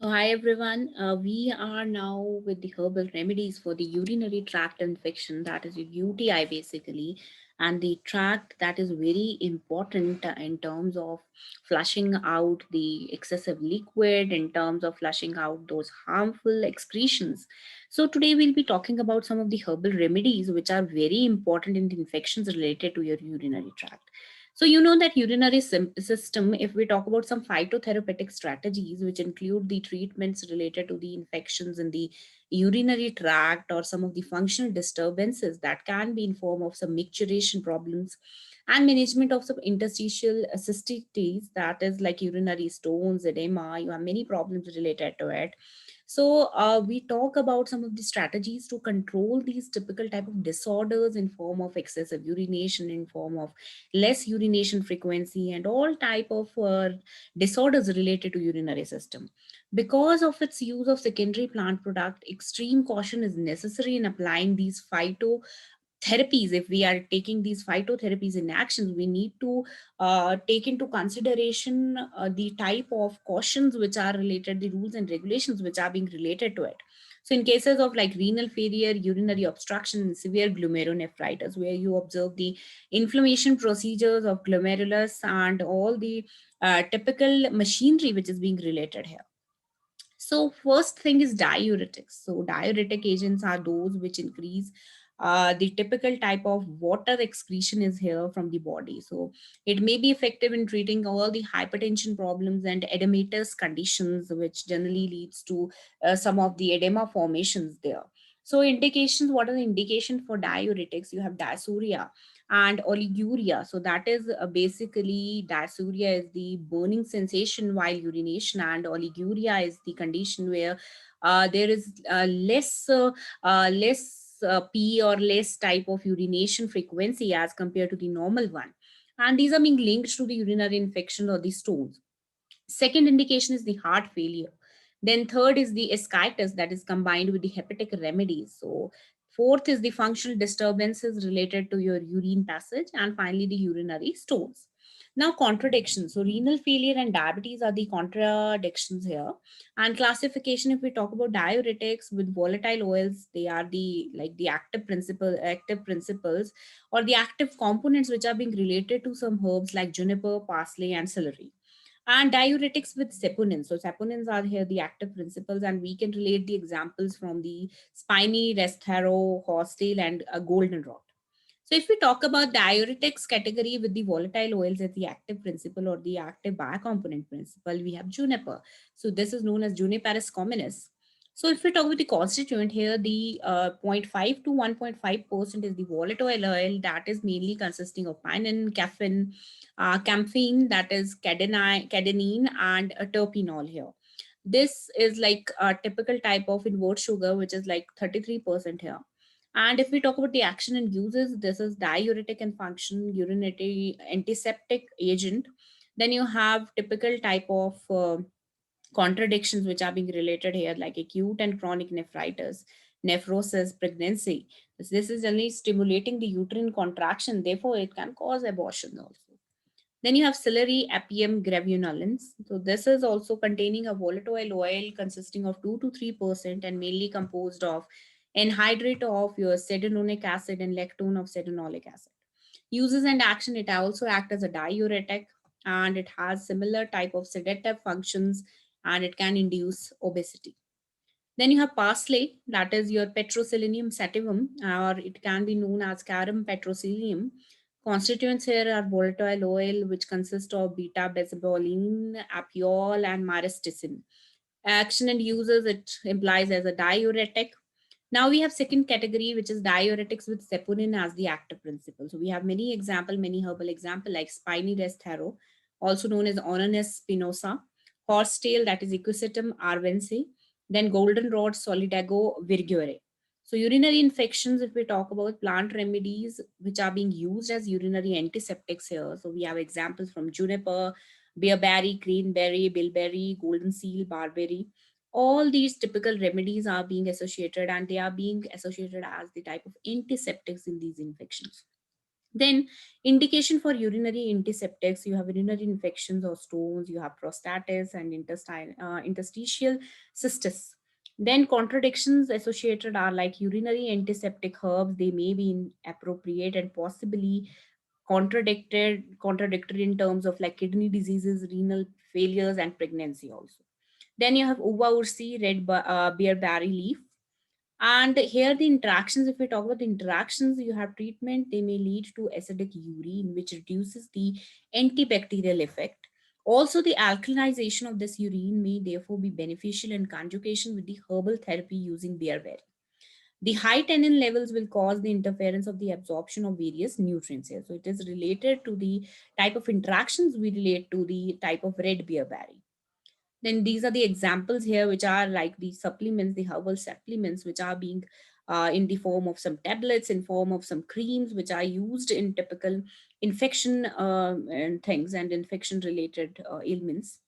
Hi everyone. We are now with the herbal remedies for the urinary tract infection, that is UTI basically, and the tract that is very important in terms of flushing out the excessive liquid, in terms of flushing out those harmful excretions. So today we'll be talking about some of the herbal remedies which are very important in the infections related to your urinary tract. So you know that urinary system, if we talk about some phytotherapeutic strategies, which include the treatments related to the infections in the urinary tract or some of the functional disturbances that can be in form of some micturition problems and management of some interstitial cystitis, that is like urinary stones, edema, you have many problems related to it. So we talk about some of the strategies to control these typical type of disorders in form of excessive urination, in form of less urination frequency, and all type of disorders related to urinary system. Because of its use of secondary plant product, extreme caution is necessary in applying these therapies. If we are taking these phytotherapies in actions, we need to take into consideration the type of cautions which are related, the rules and regulations which are being related to it. So in cases of like renal failure, urinary obstruction, and severe glomerulonephritis, where you observe the inflammation procedures of glomerulus and all the typical machinery which is being related here. So first thing is diuretics. So diuretic agents are those which increase the typical type of water excretion is here from the body. So it may be effective in treating all the hypertension problems and edematous conditions, which generally leads to some of the edema formations there. So indications, what are the indications for diuretics? You have dysuria and oliguria. So that is basically dysuria is the burning sensation while urination, and oliguria is the condition where there is less pee or less type of urination frequency as compared to the normal one. And these are being linked to the urinary infection or the stones. Second indication is the heart failure. Then third is the ascites that is combined with the hepatic remedies. So fourth is the functional disturbances related to your urine passage, and finally the urinary stones. Now contradictions. So renal failure and diabetes are the contradictions here. And classification, if we talk about diuretics with volatile oils, they are the like the active principles or the active components which are being related to some herbs like juniper, parsley, and celery, and diuretics with saponins. So saponins are here the active principles, and we can relate the examples from the spiny, restaro, horsetail, and goldenrod. So if we talk about diuretics category with the volatile oils as the active principle or the active bicomponent principle, we have juniper. So this is known as Juniperus communis. So if we talk about the constituent here, the zero point 0.5 to 1.5% is the volatile oil that is mainly consisting of pinene, caffeine, campheine, that is cadenine, and terpenol here. This is like a typical type of invert sugar, which is like 33% here. And if we talk about the action and uses, this is diuretic and function, urinary antiseptic agent. Then you have typical type of contradictions which are being related here, like acute and chronic nephritis, nephrosis, pregnancy. This is only stimulating the uterine contraction, therefore it can cause abortion also. Then you have celery Apium gravulans. So this is also containing a volatile oil consisting of 2 to 3% and mainly composed of anhydrate of your sedononic acid and lactone of sedonolic acid. Uses and action, it also act as a diuretic, and it has similar type of sedative functions, and it can induce obesity. Then you have parsley, that is your Petroselenium sativum, or it can be known as Carum petroselenium. Constituents here are volatile oil, which consists of beta bezobolene, apiol, and myristicin. Action and uses, it implies as a diuretic. Now we have second category, which is diuretics with saponin as the active principle. So we have many example, many herbal example like spiny restaro, also known as Ononis spinosa, horsetail, that is Equisetum arvense, then goldenrod solidago virgure. So urinary infections, if we talk about plant remedies which are being used as urinary antiseptics here. So we have examples from juniper, bearberry, cranberry, bilberry, golden seal, barberry. All these typical remedies are being associated, and they are being associated as the type of antiseptics in these infections. Then indication for urinary antiseptics, you have urinary infections or stones, you have prostatitis and interstitial cystis. Then contradictions associated are like urinary antiseptic herbs, they may be inappropriate and possibly contradictory in terms of like kidney diseases, renal failures, and pregnancy also. Then you have uva ursi, bearberry leaf. And here the interactions, if we talk about the interactions, you have treatment, they may lead to acidic urine, which reduces the antibacterial effect. Also, the alkalization of this urine may therefore be beneficial in conjugation with the herbal therapy using bearberry. The high tannin levels will cause the interference of the absorption of various nutrients here. So it is related to the type of interactions we relate to the type of red bearberry. Then these are the examples here, which are like the supplements, the herbal supplements, which are being in the form of some tablets, in form of some creams, which are used in typical infection and things and infection related ailments.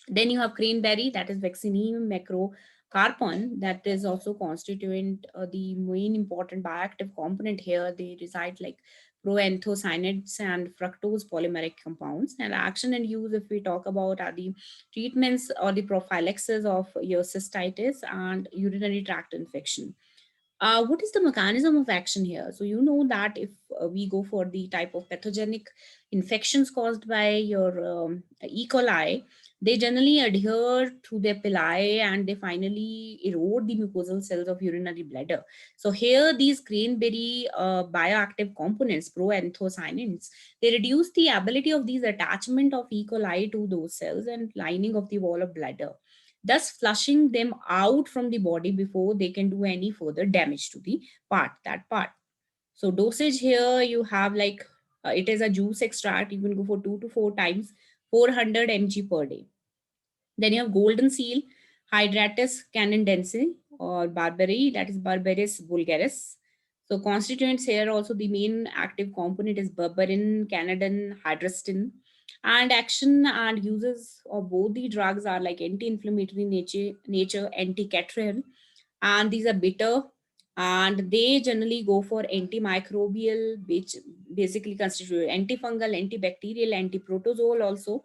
Then you have cranberry, that is Vaccinium macrocarpon, that is also constituent the main important bioactive component here. They reside like proanthocyanins and fructose polymeric compounds. And action and use, if we talk about, are the treatments or the prophylaxis of your cystitis and urinary tract infection. What is the mechanism of action here? So you know that if we go for the type of pathogenic infections caused by your E. coli, they generally adhere to their pili and they finally erode the mucosal cells of urinary bladder. So here these cranberry bioactive components, proanthocyanins, they reduce the ability of these attachment of E. coli to those cells and lining of the wall of bladder, thus flushing them out from the body before they can do any further damage to the part. So dosage here you have like it is a juice extract, you can go for 2 to 4 times, 400 mg per day. Then you have golden seal, Hydratus canadense or barberry, that is Barberries vulgaris. So constituents here also, the main active component is berberin, Canadan, hydrostin. And action and uses of both the drugs are like anti-inflammatory nature, anti-catarrhal, and these are bitter, and they generally go for antimicrobial, which basically constitute antifungal, antibacterial, antiprotozoal also,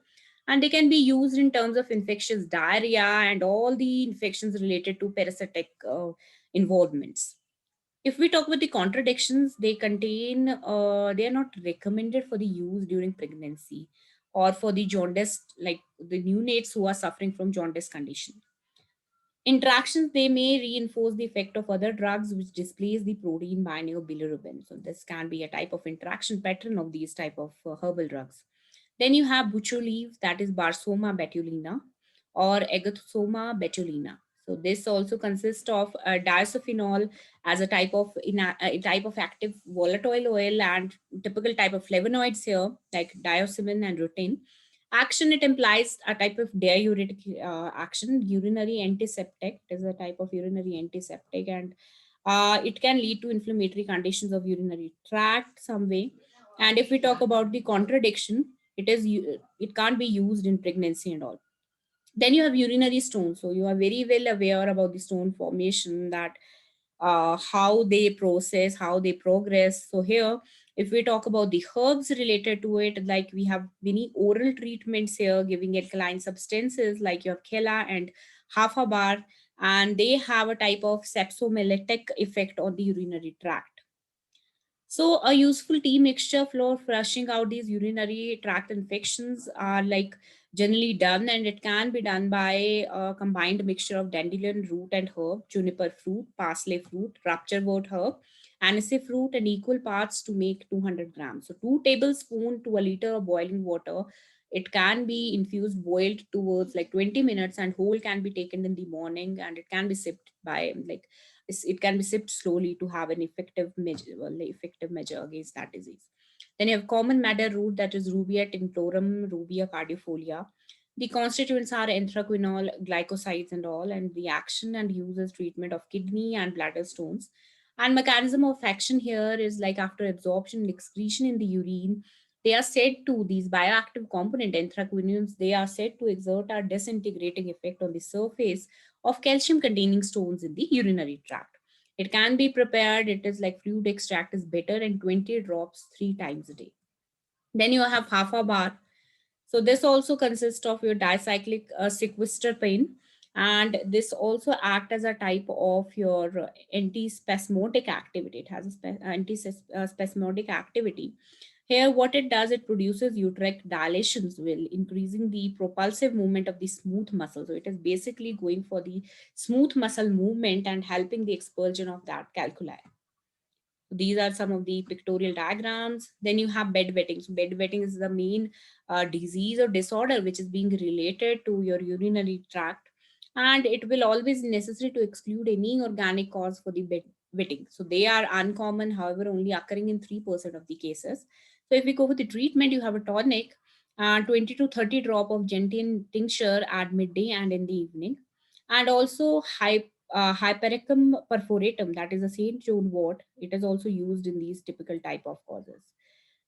and they can be used in terms of infectious diarrhea and all the infections related to parasitic involvements. If we talk about the contradictions, they contain, they are not recommended for the use during pregnancy or for the jaundice, like the neonates who are suffering from jaundice condition. Interactions, they may reinforce the effect of other drugs which displace the protein binding of bilirubin. So this can be a type of interaction pattern of these type of herbal drugs. Then you have butcher leaf, that is Barsoma betulina or Agathosoma betulina. So this also consists of diazephenol as a type of active volatile oil and typical type of flavonoids here like diosmin and rutin. Action, it implies a type of diuretic action. Urinary antiseptic is a type of urinary antiseptic, and it can lead to inflammatory conditions of urinary tract some way. And if we talk about the contradiction, it can't be used in pregnancy and all. Then you have urinary stones. So you are very well aware about the stone formation, that how they process, how they progress. So here, if we talk about the herbs related to it, like we have many oral treatments here giving alkaline substances like you have Kela and Hafabar, and they have a type of sepsomelectic effect on the urinary tract. So a useful tea mixture for flushing out these urinary tract infections are like generally done, and it can be done by a combined mixture of dandelion root and herb, juniper fruit, parsley fruit, rapturewort herb, anisey fruit, and equal parts to make 200 grams. So 2 tablespoons to a liter of boiling water. It can be infused, boiled towards like 20 minutes, and whole can be taken in the morning, and it can be sipped by like it can be sipped slowly to have an effective measure against that disease. Then you have common madder root, that is Rubia tinctorum, Rubia cardifolia. The constituents are anthraquinol, glycosides, and all, and the action and uses treatment of kidney and bladder stones. And mechanism of action here is like after absorption and excretion in the urine, they are said to, these bioactive component anthraquinones, they are said to exert a disintegrating effect on the surface of calcium containing stones in the urinary tract. It can be prepared. It is like fluid extract is better, and 20 drops 3 times a day. Then you have half a bar. So this also consists of your dicyclic sequestrapine, and this also act as a type of your antispasmodic activity. It has a antispasmodic activity. Here, what it does, it produces uteric dilations, will increasing the propulsive movement of the smooth muscle. So it is basically going for the smooth muscle movement and helping the expulsion of that calculi. These are some of the pictorial diagrams. Then you have bedwetting. So bedwetting is the main disease or disorder which is being related to your urinary tract, and it will always necessary to exclude any organic cause for the bedwetting. So they are uncommon, however, only occurring in 3% of the cases. So if we go for the treatment, you have a tonic, 20 to 30 drop of gentian tincture at midday and in the evening, and also hypericum perforatum, that is a St. John wort. It is also used in these typical type of causes.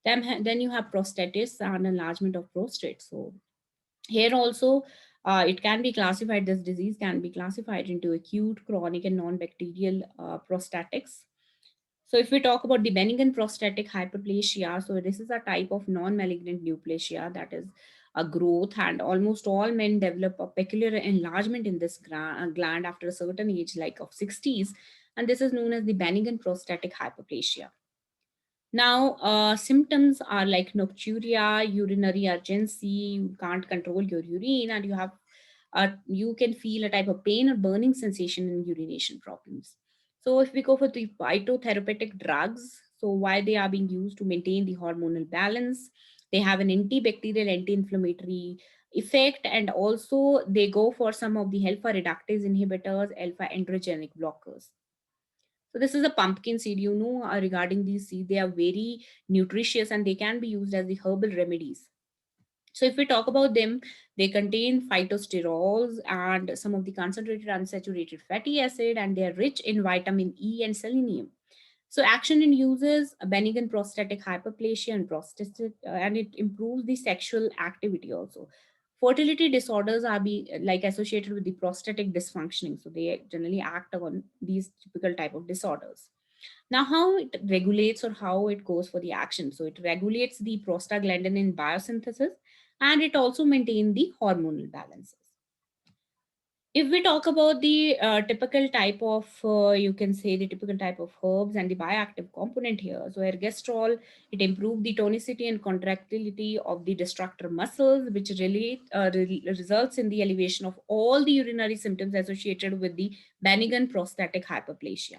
Then you have prostatitis and enlargement of prostate. So here also, it can be classified, this disease can be classified into acute, chronic, and non-bacterial prostatics. So if we talk about the benign prostatic hyperplasia, so this is a type of non-malignant neoplasia, that is a growth, and almost all men develop a peculiar enlargement in this gland after a certain age, like of 60s, and this is known as the benign prostatic hyperplasia. Now, symptoms are like nocturia, urinary urgency, you can't control your urine, and you can feel a type of pain or burning sensation in urination problems. So, if we go for the phytotherapeutic drugs, so why they are being used to maintain the hormonal balance, they have an antibacterial, anti-inflammatory effect, and also they go for some of the alpha reductase inhibitors, alpha androgenic blockers. So this is a pumpkin seed. Regarding these seeds, they are very nutritious and they can be used as the herbal remedies. So if we talk about them, they contain phytosterols and some of the concentrated unsaturated fatty acid, and they are rich in vitamin E and selenium. So action induces a benign prostatic hyperplasia and prostatic, and it improves the sexual activity also. Fertility disorders are like associated with the prostatic dysfunctioning, so they generally act on these typical type of disorders. Now, how it regulates or how it goes for the action? So it regulates the prostaglandin biosynthesis, and it also maintains the hormonal balances. If we talk about the typical type of, you can say the typical type of herbs and the bioactive component here. So ergosterol, it improves the tonicity and contractility of the destructor muscles, which really results in the elevation of all the urinary symptoms associated with the benign prostatic hyperplasia.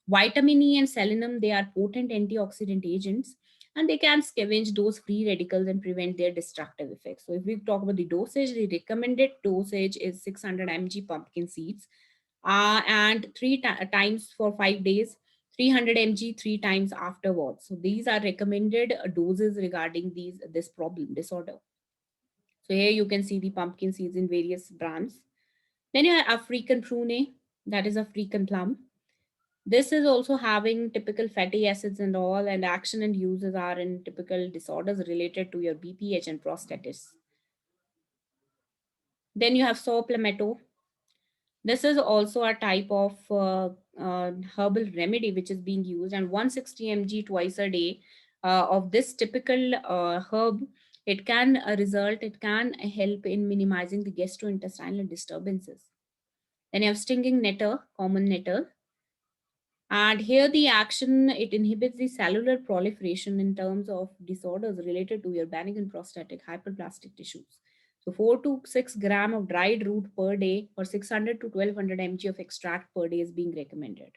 Vitamin E and selenium, they are potent antioxidant agents, and they can scavenge those free radicals and prevent their destructive effects. So if we talk about the dosage, the recommended dosage is 600 mg pumpkin seeds, and times for 5 days, 300 mg 3 times afterwards. So these are recommended doses regarding this problem disorder. So here you can see the pumpkin seeds in various brands. Then you have African prune, that is African plum. This is also having typical fatty acids and all, and action and uses are in typical disorders related to your BPH and prostatitis. Then you have saw palmetto. This is also a type of herbal remedy which is being used, and 160 mg twice a day of this typical herb. It can help in minimizing the gastrointestinal disturbances. Then you have stinging nettle, common nettle. And here the action, it inhibits the cellular proliferation in terms of disorders related to your benign prostatic hyperplastic tissues. So 4 to 6 gram of dried root per day or 600 to 1200 mg of extract per day is being recommended.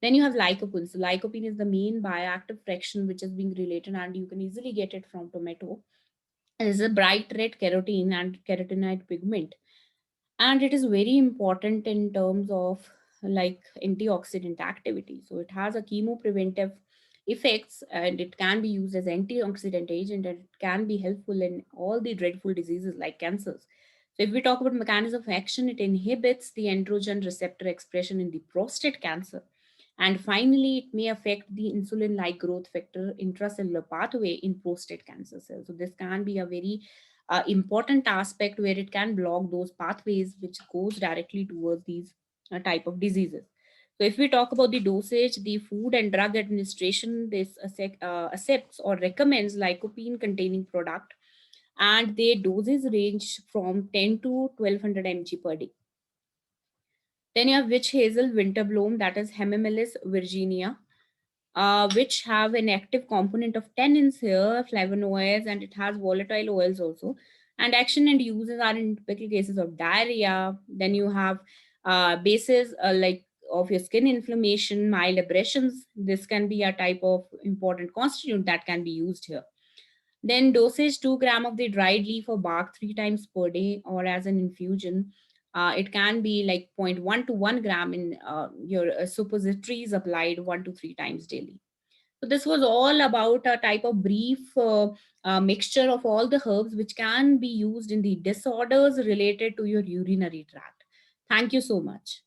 Then you have lycopene. So lycopene is the main bioactive fraction which is being related, and you can easily get it from tomato. And it's a bright red carotene and carotenoid pigment, and it is very important in terms of like antioxidant activity. So it has a chemopreventive effects, and it can be used as antioxidant agent, and it can be helpful in all the dreadful diseases like cancers. So if we talk about mechanism of action, it inhibits the androgen receptor expression in the prostate cancer, and finally it may affect the insulin like growth factor intracellular pathway in prostate cancer cells. So this can be a very important aspect where it can block those pathways which goes directly towards these type of diseases. So if we talk about the dosage, the Food and Drug Administration this accepts or recommends lycopene containing product, and their doses range from 10 to 1200 mg per day. Then you have witch hazel winter bloom, that is Hemimelis virginia, which have an active component of tannins here, flavonoids, and it has volatile oils also. And action and uses are in typical cases of diarrhea. Then you have bases like of your skin inflammation, mild abrasions. This can be a type of important constituent that can be used here. Then dosage 2 gram of the dried leaf or bark 3 times per day or as an infusion. It can be like zero point 0.1 to 1 gram in your suppositories applied 1 to 3 times daily. So this was all about a type of brief mixture of all the herbs which can be used in the disorders related to your urinary tract. Thank you so much.